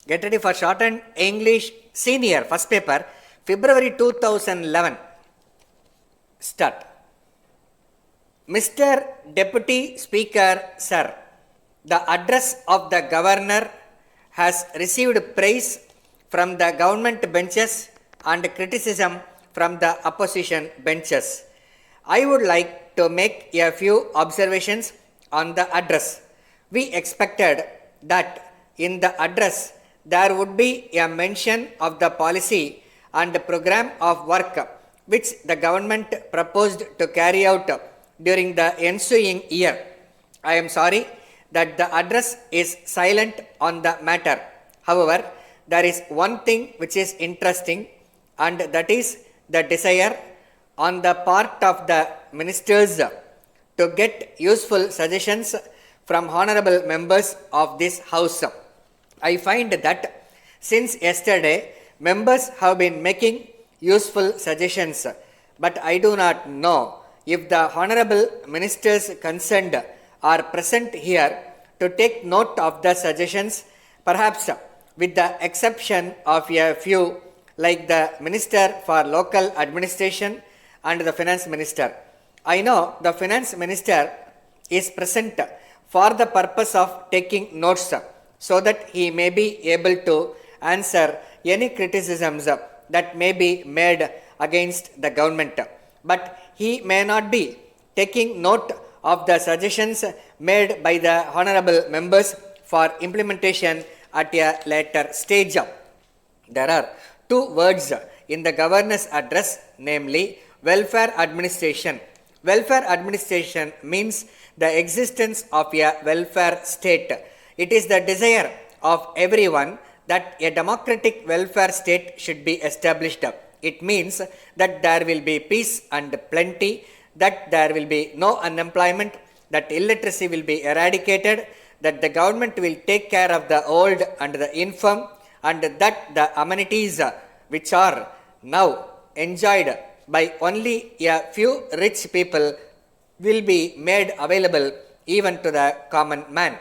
Get ready for shortened English senior first paper, February 2011. Start. Mr. Deputy Speaker, Sir, the address of the Governor has received praise from the government benches and criticism from the opposition benches. I would like to make a few observations on the address. We expected that in the address there would be a mention of the policy and program of work which the government proposed to carry out during the ensuing year. I am sorry that the address is silent on the matter. However, there is one thing which is interesting, and that is the desire on the part of the ministers to get useful suggestions from honorable members of this house. I find that since yesterday members have been making useful suggestions, but I do not know if the honorable ministers concerned are present here to take note of the suggestions, perhaps with the exception of a few like the Minister for Local Administration and the Finance Minister. I know the Finance Minister is present for the purpose of taking notes so that he may be able to answer any criticisms that may be made against the government. But he may not be taking note of the suggestions made by the honorable members for implementation at a later stage. There are two words in the governor's address, namely welfare administration. Welfare administration means the existence of a welfare state. It is the desire of everyone that a democratic welfare state should be established. It means that there will be peace and plenty, that there will be no unemployment, that illiteracy will be eradicated, that the government will take care of the old and the infirm, and that the amenities which are now enjoyed by only a few rich people will be made available even to the common man.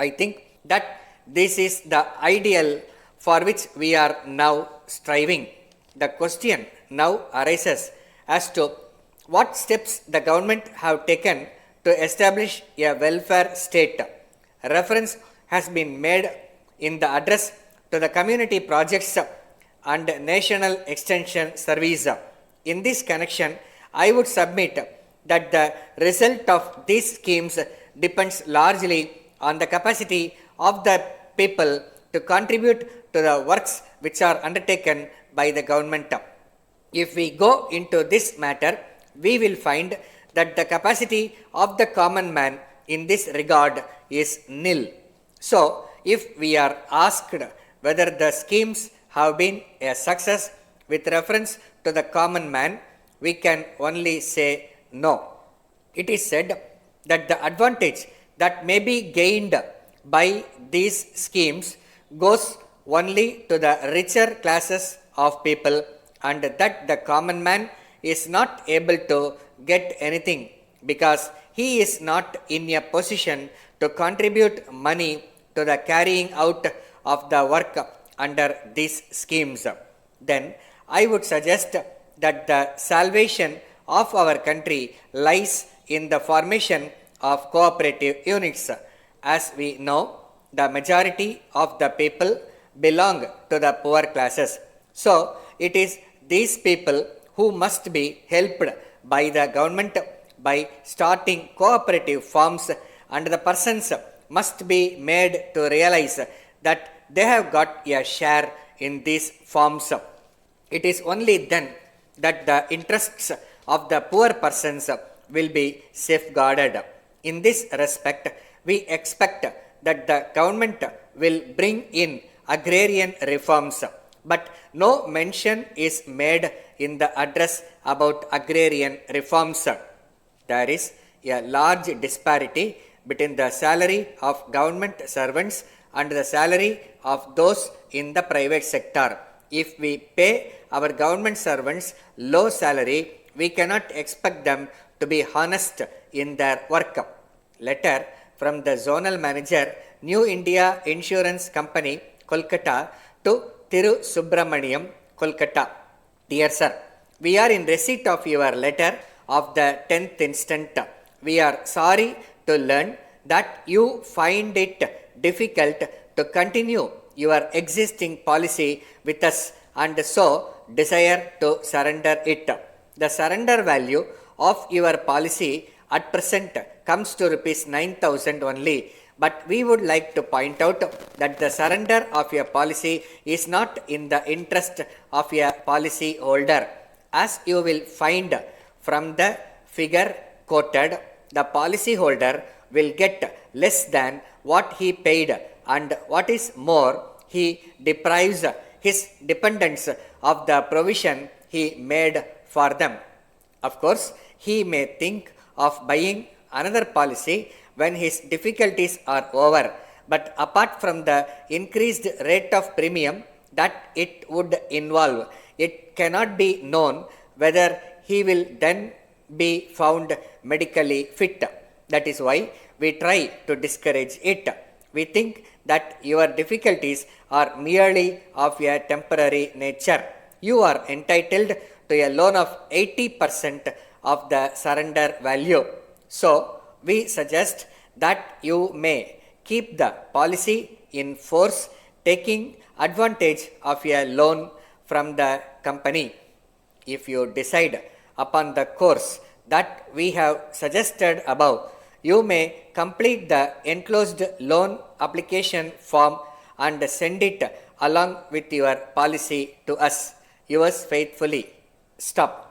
I think that this is the ideal for which we are now striving. The question now arises as to what steps the government have taken to establish a welfare state. Reference has been made in the address to the community projects and National Extension Service. In this connection, I would submit that the result of these schemes depends largely on the capacity of the people to contribute to the works which are undertaken by the government. If we go into this matter, we will find that the capacity of the common man in this regard is nil. So, if we are asked whether the schemes have been a success with reference to the common man, we can only say no. It is said that the advantage that may be gained by these schemes goes only to the richer classes of people, and that the common man is not able to get anything because he is not in a position to contribute money to the carrying out of the work under these schemes. Then I would suggest that the salvation of our country lies in the formation of cooperative units. As we know, the majority of the people belong to the poor classes. So, it is these people who must be helped by the government by starting cooperative firms, and the persons must be made to realize that they have got a share in these firms. It is only then that the interests of the poor persons will be safeguarded. In this respect, we expect that the government will bring in agrarian reforms, but no mention is made in the address about agrarian reforms. There is a large disparity between the salary of government servants and the salary of those in the private sector. If we pay our government servants low salary, we cannot expect them to be honest in their work. Letter from the zonal manager, New India Insurance Company, Kolkata to Thiru Subramaniam, Kolkata. Dear Sir, we are in receipt of your letter of the 10th instant. We are sorry to learn that you find it difficult to continue your existing policy with us and so desire to surrender it. The surrender value of your policy at present comes to rupees 9,000 only, but we would like to point out that the surrender of your policy is not in the interest of your policy holder. As you will find from the figure quoted, the policy holder will get less than what he paid, and what is more, he deprives his dependents of the provision he made for them. Of course, he may think of buying another policy when his difficulties are over, but apart from the increased rate of premium that it would involve, it cannot be known whether he will then be found medically fit. That is why we try to discourage it. We think that your difficulties are merely of a temporary nature. You are entitled to a loan of 80% of the surrender value. So, we suggest that you may keep the policy in force, taking advantage of a loan from the company. If you decide upon the course that we have suggested above, you may complete the enclosed loan application form and send it along with your policy to us. Yours faithfully. Stop.